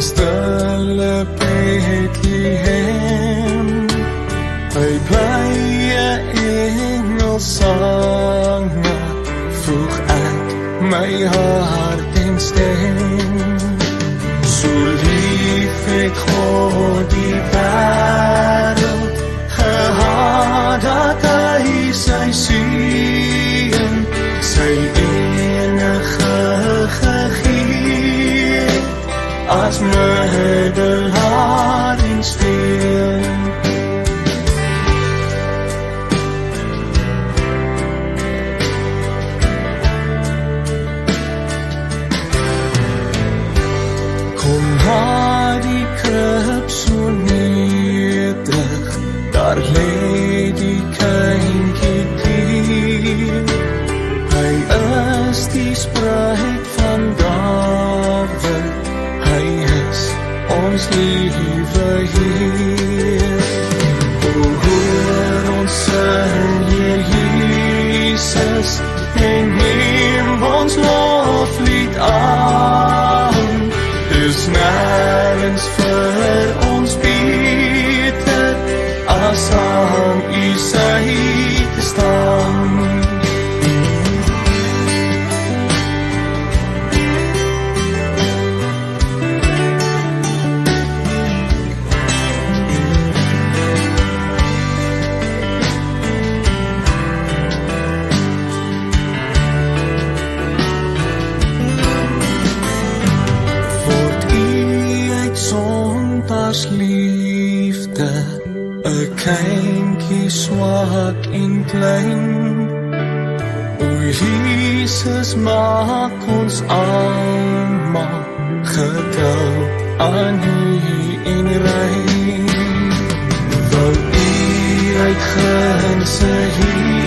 stille Bethlehem, hy bly 'n engelsange, voeg ek my hart en stem. So lief het God die wêreld gehad, dat hy sy seun, sy enige gegee, as middelaar en steun. Kom na die krib so nederig, daar lê die kindjie teer. Hy is die spruit van Dawid, hy is ons liewe Heer. O hoor ons sing, Heer Jesus, en neem ons loflied aan. Dis nergens vir ons beter, as aan U sy te staan. Liefde, 'n kindjie swak en klein. O Jesus, maak ons almal getrou aan U en rein. Wil U uit gunste hier